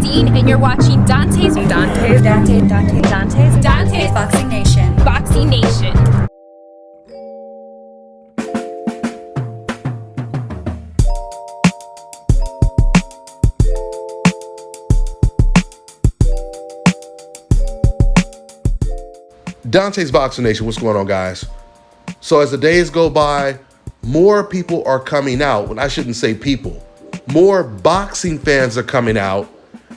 Christine, and you're watching Dante's Boxing Nation. Boxing Nation. Dante's Boxing Nation, what's going on, guys? So as the days go by, more people are coming out. Well, I shouldn't say people. More boxing fans are coming out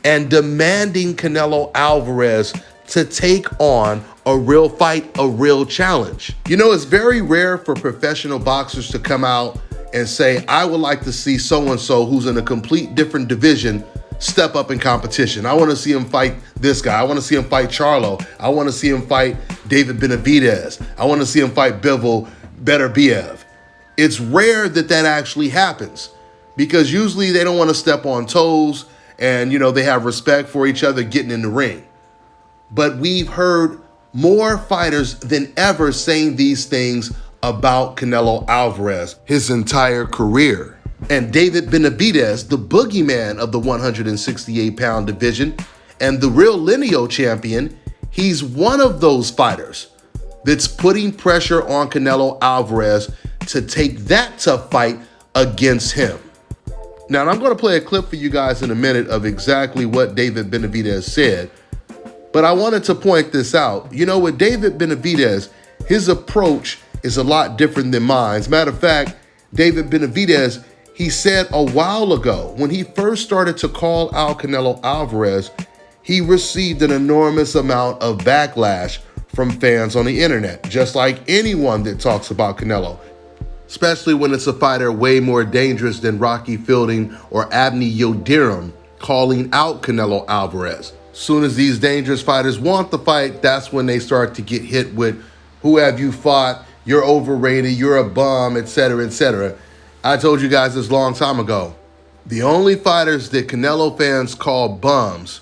and demanding Canelo Alvarez to take on a real fight, a real challenge. You know, it's very rare for professional boxers to come out and say, I would like to see so-and-so who's in a complete different division step up in competition. I want to see him fight this guy. I want to see him fight Charlo. I want to see him fight David Benavidez. I want to see him fight Bivol Beterbiev. It's rare that that actually happens because usually they don't want to step on toes and, you know, they have respect for each other getting in the ring. But we've heard more fighters than ever saying these things about Canelo Alvarez his entire career. And David Benavidez, the boogeyman of the 168-pound division and the real lineal champion, he's one of those fighters that's putting pressure on Canelo Alvarez to take that tough fight against him. Now, I'm going to play a clip for you guys in a minute of exactly what David Benavidez said, but I wanted to point this out. You know, with David Benavidez, his approach is a lot different than mine. As a matter of fact, David Benavidez, he said a while ago, when he first started to call out Canelo Alvarez, he received an enormous amount of backlash from fans on the internet, just like anyone that talks about Canelo, especially when it's a fighter way more dangerous than Rocky Fielding or Abney Yildirim calling out Canelo Alvarez. Soon as these dangerous fighters want the fight, that's when they start to get hit with, who have you fought? You're overrated, you're a bum, etc., etc. I told you guys this a long time ago. The only fighters that Canelo fans call bums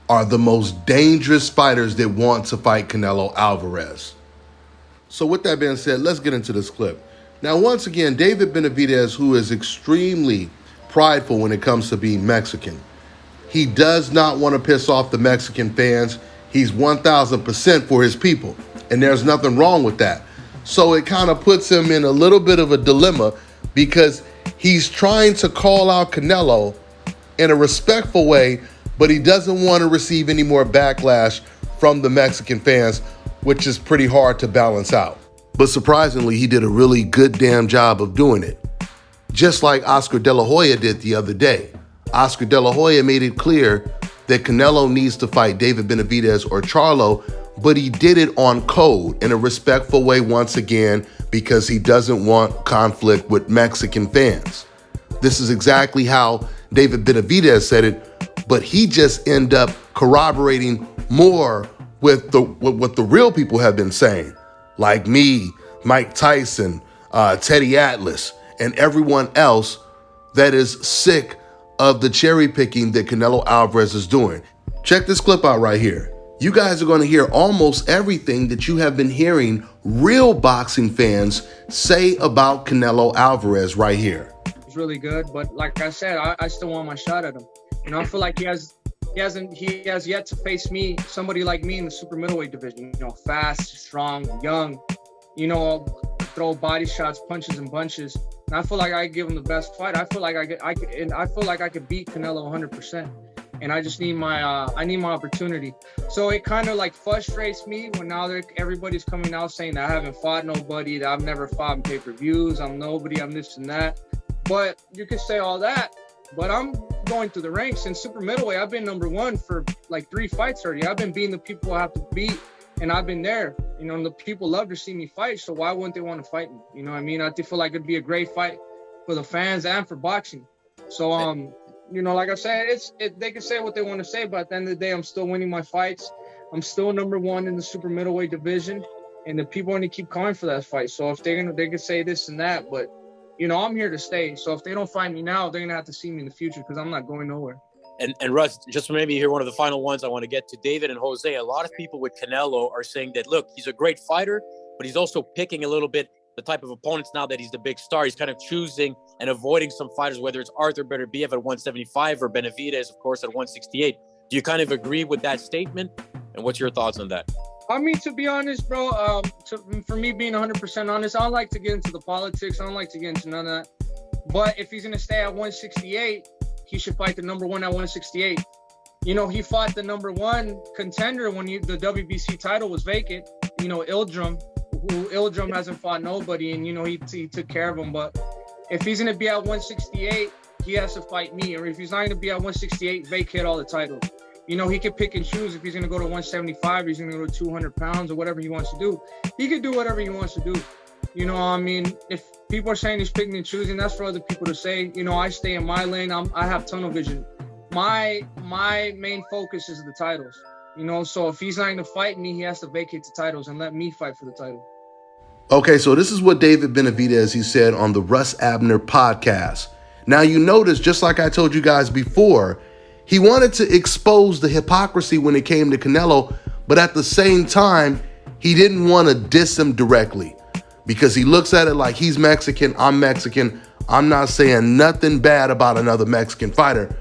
are the most dangerous fighters that want to fight Canelo Alvarez. So with that being said, let's get into this clip. Now, once again, David Benavidez, who is extremely prideful when it comes to being Mexican, he does not want to piss off the Mexican fans. He's 1,000% for his people, and there's nothing wrong with that. So it kind of puts him in a little bit of a dilemma because he's trying to call out Canelo in a respectful way, but he doesn't want to receive any more backlash from the Mexican fans, which is pretty hard to balance out. But surprisingly, he did a really good damn job of doing it. Just like Oscar De La Hoya did the other day. Oscar De La Hoya made it clear that Canelo needs to fight David Benavidez or Charlo, but he did it on code in a respectful way once again because he doesn't want conflict with Mexican fans. This is exactly how David Benavidez said it, but he just ended up corroborating more with what the real people have been saying, like me, Mike Tyson, Teddy Atlas, and everyone else that is sick of the cherry picking that Canelo Alvarez is doing. Check this clip out right here. You guys are going to hear almost everything that you have been hearing real boxing fans say about Canelo Alvarez right here. It's really good, but like I said, I still want my shot at him. You know, I feel like he has yet to face me, somebody like me in the super middleweight division. You know, fast, strong, young. You know, throw body shots, punches and bunches. And I feel like I give him the best fight. I feel like I could beat Canelo 100%. And I just need my opportunity. So it kind of like frustrates me when now everybody's coming out saying that I haven't fought nobody, that I've never fought in pay-per-views, I'm nobody, I'm this and that. But you could say all that, but I'm going through the ranks in super middleweight. I've been number one for like 3 fights already. I've been beating the people I have to beat, and I've been there. You know, and the people love to see me fight, so why wouldn't they want to fight me? You know what I mean? I feel like it'd be a great fight for the fans and for boxing. So, you know, like I said, they can say what they want to say, but at the end of the day, I'm still winning my fights. I'm still number one in the super middleweight division, and the people only keep calling for that fight. So if they can say this and that, but you know, I'm here to stay. So if they don't find me now, they're gonna have to see me in the future because I'm not going nowhere. And Russ, just maybe here, one of the final ones I want to get to, David and Jose. A lot of people with Canelo are saying that, look, he's a great fighter, but he's also picking a little bit the type of opponents now that he's the big star. He's kind of choosing and avoiding some fighters, whether it's Arthur Beterbiev at 175 or Benavidez, of course, at 168. Do you kind of agree with that statement? And what's your thoughts on that? I mean, to be honest, bro, for me being 100% honest, I don't like to get into the politics. I don't like to get into none of that. But if he's going to stay at 168, he should fight the number one at 168. You know, he fought the number one contender when the WBC title was vacant. You know, Ildrum hasn't fought nobody, and, you know, he took care of him. But if he's going to be at 168, he has to fight me. Or if he's not going to be at 168, vacate all the titles. You know, he could pick and choose if he's going to go to 175, he's going to go to 200 pounds or whatever he wants to do. He could do whatever he wants to do. You know, I mean, if people are saying he's picking and choosing, that's for other people to say. You know, I stay in my lane. I have tunnel vision. My main focus is the titles. You know, so if he's not going to fight me, he has to vacate the titles and let me fight for the title. Okay, so this is what David Benavidez, he said on the Russ Abner podcast. Now, you notice, just like I told you guys before, he wanted to expose the hypocrisy when it came to Canelo, but at the same time, he didn't want to diss him directly because he looks at it like he's Mexican, I'm Mexican. I'm not saying nothing bad about another Mexican fighter,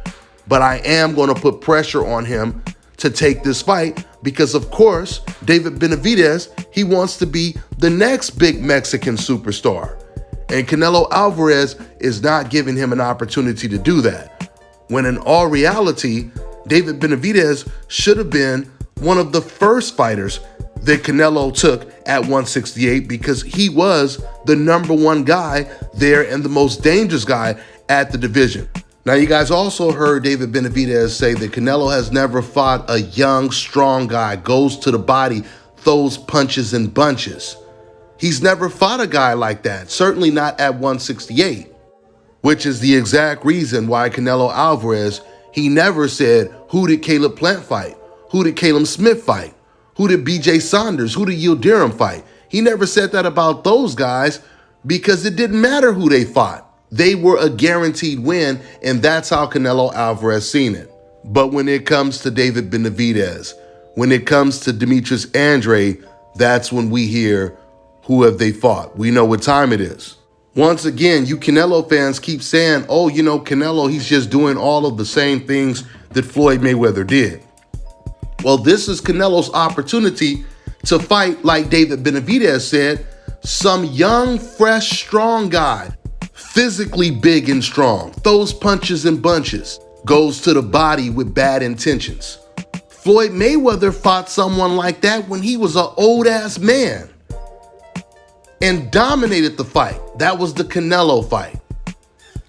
but I am going to put pressure on him to take this fight because, of course, David Benavidez, he wants to be the next big Mexican superstar. And Canelo Alvarez is not giving him an opportunity to do that. When in all reality, David Benavidez should have been one of the first fighters that Canelo took at 168 because he was the number one guy there and the most dangerous guy at the division. Now, you guys also heard David Benavidez say that Canelo has never fought a young, strong guy, goes to the body, throws punches in bunches. He's never fought a guy like that, certainly not at 168. Which is the exact reason why Canelo Alvarez, he never said, who did Caleb Plant fight? Who did Caleb Smith fight? Who did BJ Saunders? Who did Yildirim fight? He never said that about those guys because it didn't matter who they fought. They were a guaranteed win, and that's how Canelo Alvarez seen it. But when it comes to David Benavidez, when it comes to Demetrius Andrade, that's when we hear, who have they fought? We know what time it is. Once again, you Canelo fans keep saying, oh, you know, Canelo, he's just doing all of the same things that Floyd Mayweather did. Well, this is Canelo's opportunity to fight, like David Benavidez said, some young, fresh, strong guy, physically big and strong, throws punches in bunches, goes to the body with bad intentions. Floyd Mayweather fought someone like that when he was an old-ass man and dominated the fight. That was the Canelo fight.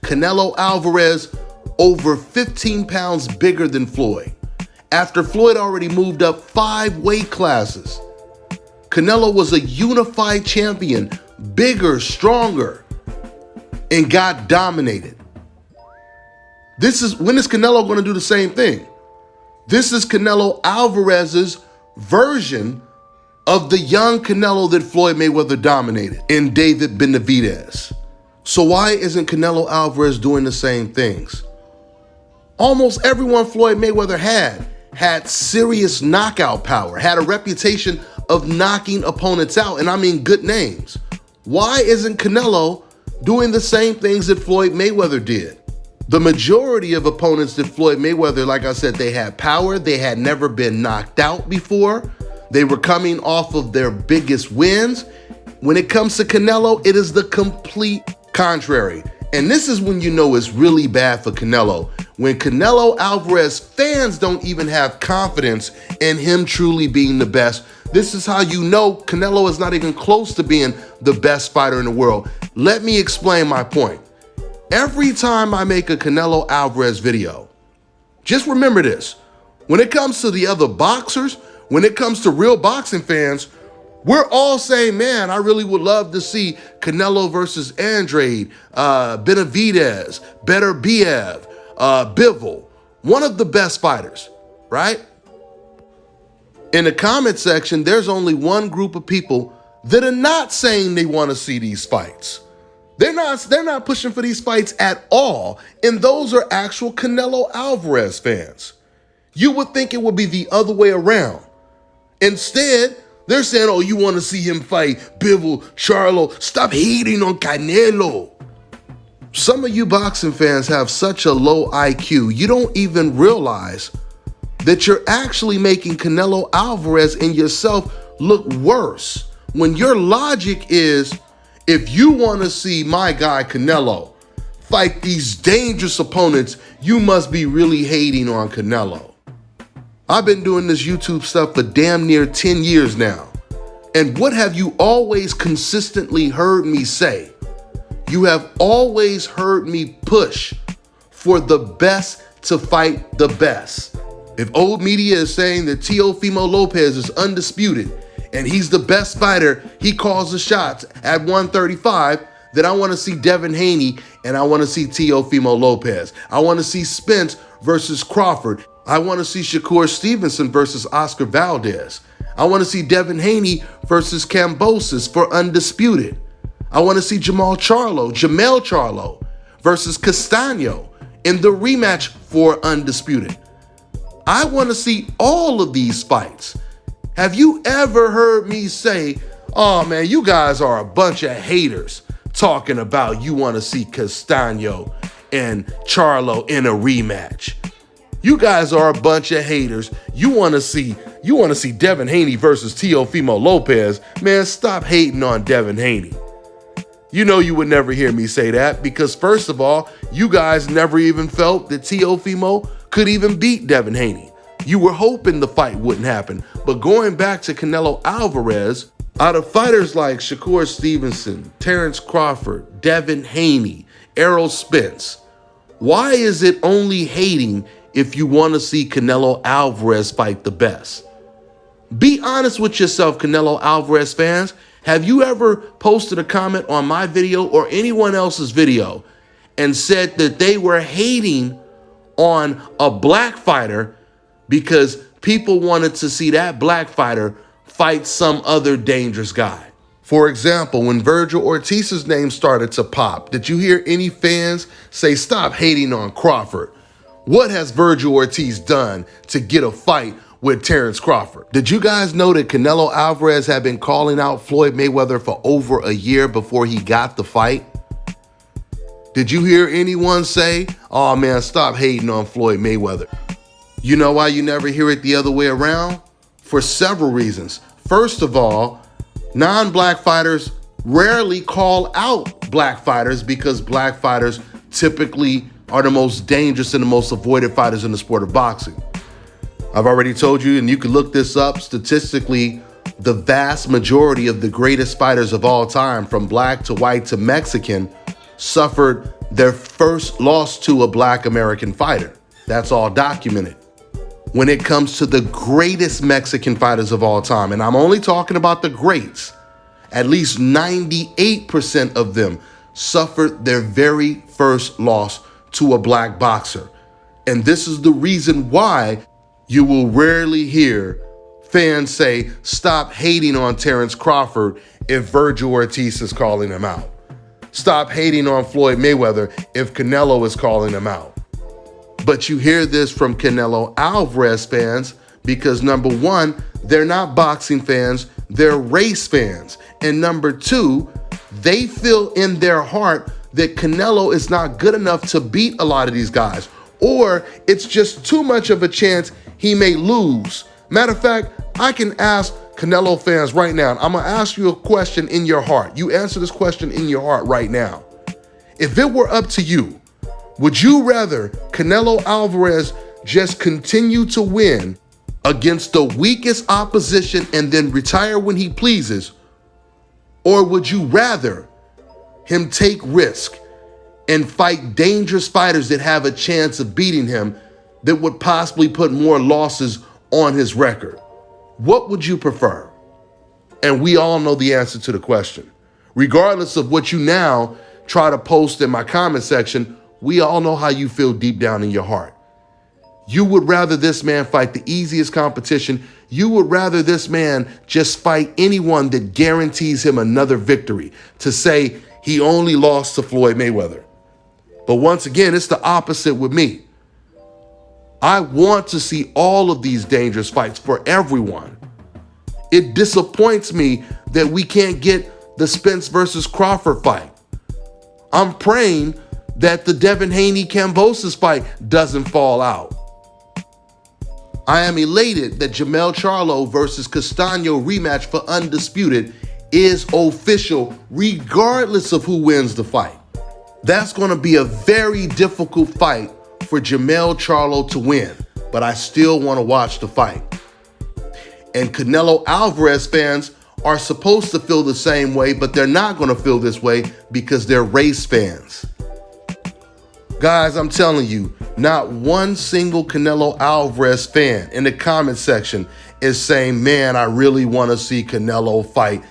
Canelo Alvarez over 15 pounds bigger than Floyd. After Floyd already moved up 5 weight classes. Canelo was a unified champion, bigger, stronger, and got dominated. When is Canelo going to do the same thing? This is Canelo Alvarez's version of the young Canelo that Floyd Mayweather dominated in David Benavidez. So why isn't Canelo Alvarez doing the same things? Almost everyone Floyd Mayweather had serious knockout power, had a reputation of knocking opponents out, and I mean good names. Why isn't Canelo doing the same things that Floyd Mayweather did? The majority of opponents that Floyd Mayweather, like I said, they had power, they had never been knocked out before. They were coming off of their biggest wins. When it comes to Canelo, it is the complete contrary. And this is when you know it's really bad for Canelo. When Canelo Alvarez fans don't even have confidence in him truly being the best. This is how you know Canelo is not even close to being the best fighter in the world. Let me explain my point. Every time I make a Canelo Alvarez video, just remember this. When it comes to the other boxers, when it comes to real boxing fans, we're all saying, man, I really would love to see Canelo versus Andrade, Benavidez, Beterbiev, Bivol, one of the best fighters, right? In the comment section, there's only one group of people that are not saying they want to see these fights. They're not pushing for these fights at all, and those are actual Canelo Alvarez fans. You would think it would be the other way around. Instead, they're saying, oh, you want to see him fight Bivol, Charlo. Stop hating on Canelo. Some of you boxing fans have such a low IQ, you don't even realize that you're actually making Canelo Alvarez and yourself look worse. When your logic is, if you want to see my guy Canelo fight these dangerous opponents, you must be really hating on Canelo. I've been doing this YouTube stuff for damn near 10 years now. And what have you always consistently heard me say? You have always heard me push for the best to fight the best. If old media is saying that Teofimo Lopez is undisputed and he's the best fighter, he calls the shots at 135, then I want to see Devin Haney and I want to see Teofimo Lopez. I want to see Spence versus Crawford. I want to see Shakur Stevenson versus Oscar Valdez. I want to see Devin Haney versus Kambosos for undisputed. I want to see Jamel Charlo versus Castaño in the rematch for undisputed. I want to see all of these fights. Have you ever heard me say, oh man, you guys are a bunch of haters talking about you want to see Castaño and Charlo in a rematch? You guys are a bunch of haters. You want to see Devin Haney versus Teofimo Lopez. Man, stop hating on Devin Haney. You know you would never hear me say that because first of all, you guys never even felt that Teofimo could even beat Devin Haney. You were hoping the fight wouldn't happen. But going back to Canelo Alvarez, out of fighters like Shakur Stevenson, Terrence Crawford, Devin Haney, Errol Spence, why is it only hating if you want to see Canelo Alvarez fight the best? Be honest with yourself, Canelo Alvarez fans. Have you ever posted a comment on my video or anyone else's video and said that they were hating on a black fighter because people wanted to see that black fighter fight some other dangerous guy? For example, when Virgil Ortiz's name started to pop, did you hear any fans say, stop hating on Crawford? What has Virgil Ortiz done to get a fight with Terrence Crawford? Did you guys know that Canelo Alvarez had been calling out Floyd Mayweather for over a year before he got the fight? Did you hear anyone say, oh man, stop hating on Floyd Mayweather? You know why you never hear it the other way around? For several reasons. First of all, non-black fighters rarely call out black fighters because black fighters typically are the most dangerous and the most avoided fighters in the sport of boxing. I've already told you, and you can look this up, statistically, the vast majority of the greatest fighters of all time, from black to white to Mexican, suffered their first loss to a black American fighter. That's all documented. When it comes to the greatest Mexican fighters of all time, and I'm only talking about the greats, at least 98% of them suffered their very first loss to a black boxer. And this is the reason why you will rarely hear fans say, stop hating on Terrence Crawford if Virgil Ortiz is calling him out. Stop hating on Floyd Mayweather if Canelo is calling him out. But you hear this from Canelo Alvarez fans because number one, they're not boxing fans, they're race fans. And number two, they feel in their heart that Canelo is not good enough to beat a lot of these guys, or it's just too much of a chance he may lose. Matter of fact, I can ask Canelo fans right now, I'm gonna ask you a question in your heart. You answer this question in your heart right now. If it were up to you, would you rather Canelo Alvarez just continue to win against the weakest opposition and then retire when he pleases? Or would you rather him take risk and fight dangerous fighters that have a chance of beating him that would possibly put more losses on his record? What would you prefer? And we all know the answer to the question. Regardless of what you now try to post in my comment section, we all know how you feel deep down in your heart. You would rather this man fight the easiest competition. You would rather this man just fight anyone that guarantees him another victory, to say he only lost to Floyd Mayweather. But once again, it's the opposite with me. I want to see all of these dangerous fights for everyone. It disappoints me that we can't get the Spence versus Crawford fight. I'm praying that the Devin Haney-Kambosos fight doesn't fall out. I am elated that Jermell Charlo versus Castaño rematch for Undisputed is official regardless of who wins the fight. That's going to be a very difficult fight for Jermell Charlo to win, but I still want to watch the fight. And Canelo Alvarez fans are supposed to feel the same way, but they're not going to feel this way because they're race fans. Guys, I'm telling you, not one single Canelo Alvarez fan in the comment section is saying, man, I really want to see Canelo fight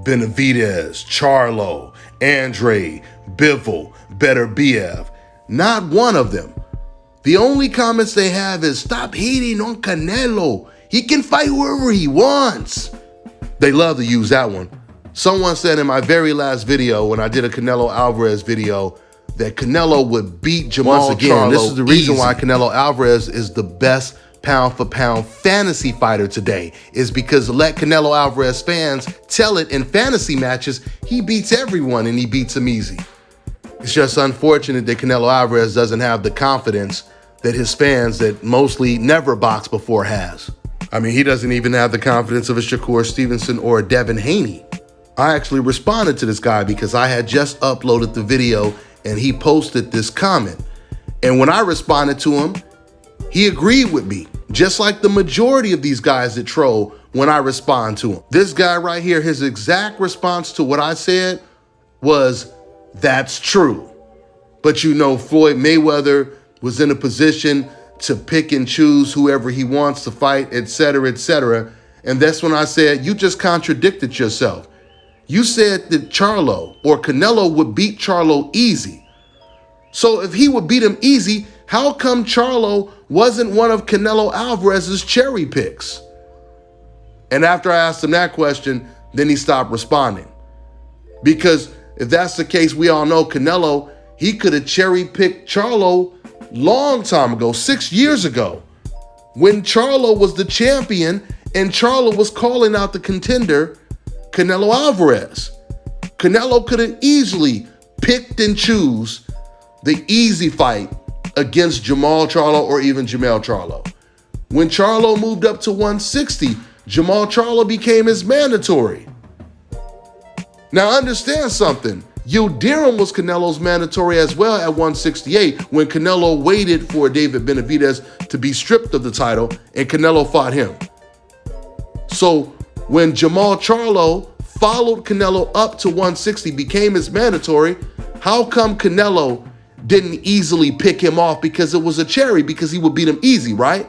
Benavidez, Charlo, Andre, Bivol, Beterbiev. Not one of them. The only comments they have is, stop hating on Canelo. He can fight whoever he wants. They love to use that one. Someone said in my very last video, when I did a Canelo Alvarez video, that Canelo would beat Jermell Charlo. This is the reason why Canelo Alvarez is the best pound-for-pound fantasy fighter today, is because let Canelo Alvarez fans tell it in fantasy matches, he beats everyone and he beats them easy. It's just unfortunate that Canelo Alvarez doesn't have the confidence that his fans that mostly never boxed before has. I mean, he doesn't even have the confidence of a Shakur Stevenson or a Devin Haney. I actually responded to this guy because I had just uploaded the video and he posted this comment. And when I responded to him, he agreed with me, just like the majority of these guys that troll when I respond to him. This guy right here, his exact response to what I said was, that's true. But you know, Floyd Mayweather was in a position to pick and choose whoever he wants to fight, etc., etc. And that's when I said, you just contradicted yourself. You said that Charlo or Canelo would beat Charlo easy. So if he would beat him easy, how come Charlo wasn't one of Canelo Alvarez's cherry picks? And after I asked him that question, then he stopped responding. Because if that's the case, we all know Canelo, he could have cherry picked Charlo long time ago, 6 years ago, when Charlo was the champion and Charlo was calling out the contender, Canelo Alvarez. Canelo could have easily picked and choose the easy fight against Jermell Charlo or even Jermell Charlo. When Charlo moved up to 160, Jermell Charlo became his mandatory. Now understand something. Yoiu was Canelo's mandatory as well at 168 when Canelo waited for David Benavidez to be stripped of the title and Canelo fought him. So when Jermell Charlo followed Canelo up to 160, became his mandatory, how come Canelo didn't easily pick him off? Because it was a cherry, because he would beat him easy, right?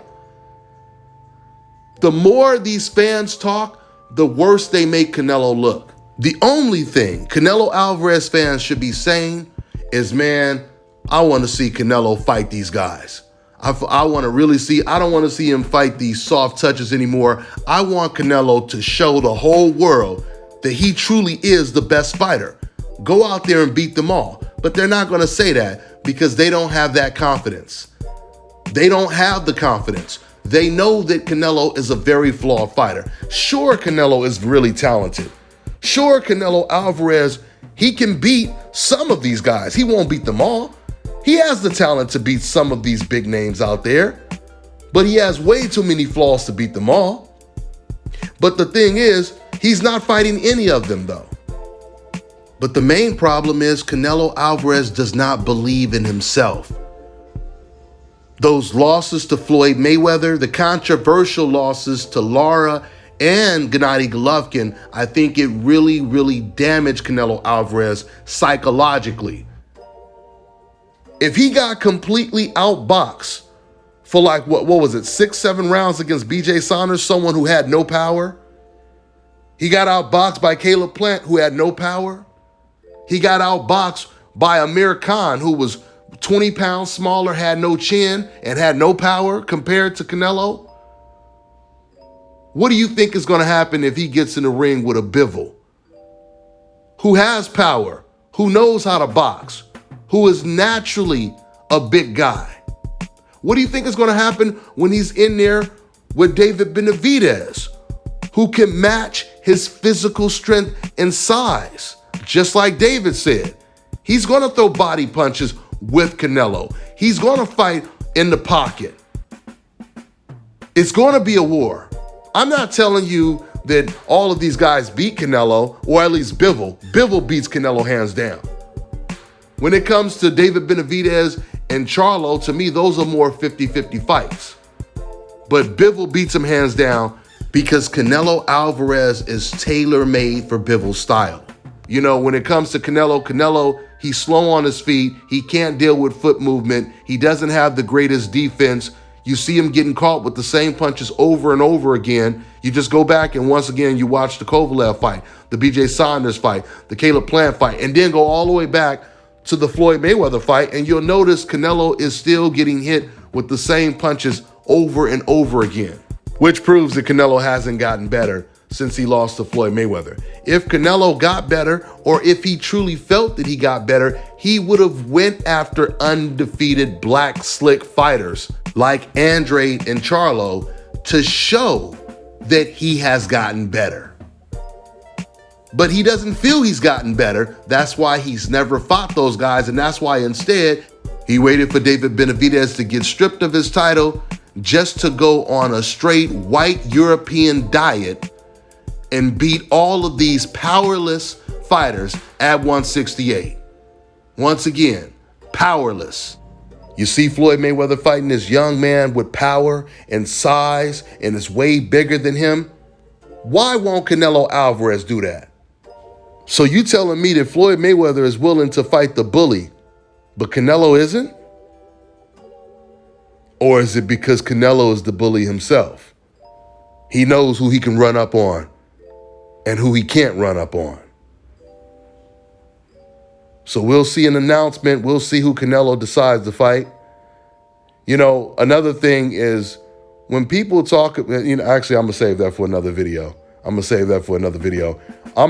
The more these fans talk, the worse they make Canelo look. The only thing Canelo Alvarez fans should be saying is, man, I want to see Canelo fight these guys. I want to really see, I don't want to see him fight these soft touches anymore. I want Canelo to show the whole world that he truly is the best fighter. Go out there and beat them all. But they're not going to say that because they don't have that confidence. They don't have the confidence. They know that Canelo is a very flawed fighter. Sure, Canelo is really talented. Sure, Canelo Alvarez, he can beat some of these guys. He won't beat them all. He has the talent to beat some of these big names out there, but he has way too many flaws to beat them all. But the thing is, he's not fighting any of them though. But the main problem is Canelo Alvarez does not believe in himself. Those losses to Floyd Mayweather, the controversial losses to Lara and Gennady Golovkin, I think it really, really damaged Canelo Alvarez psychologically. If he got completely outboxed for like, what was it, 6-7 rounds against BJ Saunders, someone who had no power. He got outboxed by Caleb Plant, who had no power. He got outboxed by Amir Khan, who was 20 pounds smaller, had no chin, and had no power compared to Canelo. What do you think is going to happen if he gets in the ring with a Bivol, who has power, who knows how to box, who is naturally a big guy? What do you think is going to happen when he's in there with David Benavidez, who can match his physical strength and size? Just like David said, he's going to throw body punches with Canelo. He's going to fight in the pocket. It's going to be a war. I'm not telling you that all of these guys beat Canelo, or at least Bivol. Bivol beats Canelo hands down. When it comes to David Benavidez and Charlo, to me, those are more 50-50 fights. But Bivol beats him hands down because Canelo Alvarez is tailor-made for Bivol's style. You know, when it comes to Canelo, he's slow on his feet. He can't deal with foot movement. He doesn't have the greatest defense. You see him getting caught with the same punches over and over again. You just go back and once again, you watch the Kovalev fight, the BJ Saunders fight, the Caleb Plant fight, and then go all the way back to the Floyd Mayweather fight, and you'll notice Canelo is still getting hit with the same punches over and over again, which proves that Canelo hasn't gotten better since he lost to Floyd Mayweather. If Canelo got better, or if he truly felt that he got better, he would have went after undefeated black slick fighters like Andrade and Charlo to show that he has gotten better. But he doesn't feel he's gotten better. That's why he's never fought those guys, and that's why instead he waited for David Benavidez to get stripped of his title just to go on a straight white European diet and beat all of these powerless fighters at 168. Once again, powerless. You see Floyd Mayweather fighting this young man with power and size and is way bigger than him. Why won't Canelo Alvarez do that? So you telling me that Floyd Mayweather is willing to fight the bully, but Canelo isn't? Or is it because Canelo is the bully himself? He knows who he can run up on and who he can't run up on. So we'll see an announcement. We'll see who Canelo decides to fight. You know, another thing is when people talk, actually, I'm going to save that for another video. I'm going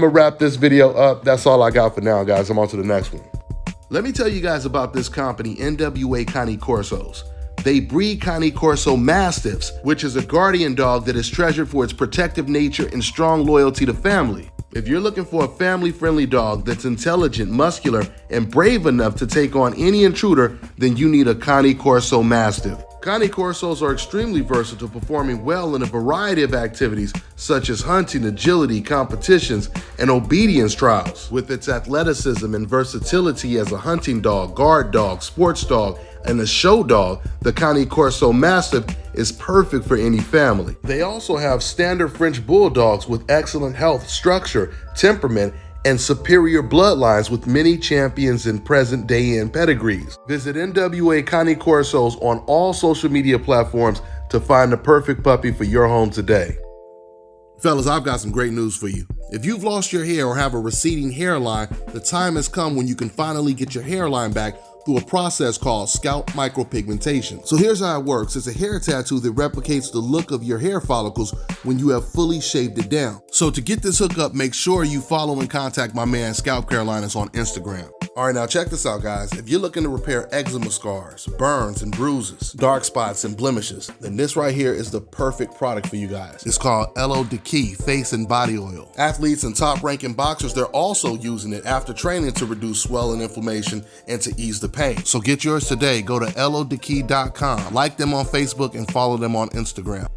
to wrap this video up. That's all I got for now, guys. I'm on to the next one. Let me tell you guys about this company, NWA Cane Corsos. They breed Cane Corso Mastiffs, which is a guardian dog that is treasured for its protective nature and strong loyalty to family. If you're looking for a family-friendly dog that's intelligent, muscular, and brave enough to take on any intruder, then you need a Cane Corso Mastiff. Cane Corsos are extremely versatile, performing well in a variety of activities such as hunting, agility, competitions, and obedience trials. With its athleticism and versatility as a hunting dog, guard dog, sports dog, and a show dog, the Cane Corso Mastiff is perfect for any family. They also have standard French bulldogs with excellent health, structure, temperament, and superior bloodlines with many champions in present day and pedigrees. Visit NWA Cane Corsos on all social media platforms to find the perfect puppy for your home today. Fellas, I've got some great news for you. If you've lost your hair or have a receding hairline, the time has come when you can finally get your hairline back through a process called scalp micropigmentation. So here's how it works. It's a hair tattoo that replicates the look of your hair follicles when you have fully shaved it down. So to get this hookup, make sure you follow and contact my man Scalp Carolinas on Instagram. All right, now check this out, guys. If you're looking to repair eczema scars, burns and bruises, dark spots and blemishes, then this right here is the perfect product for you guys. It's called Elo de Key Face and Body Oil. Athletes and top-ranking boxers, they're also using it after training to reduce swelling, inflammation, and to ease the pain. So get yours today. Go to elodekey.com, like them on Facebook, and follow them on Instagram.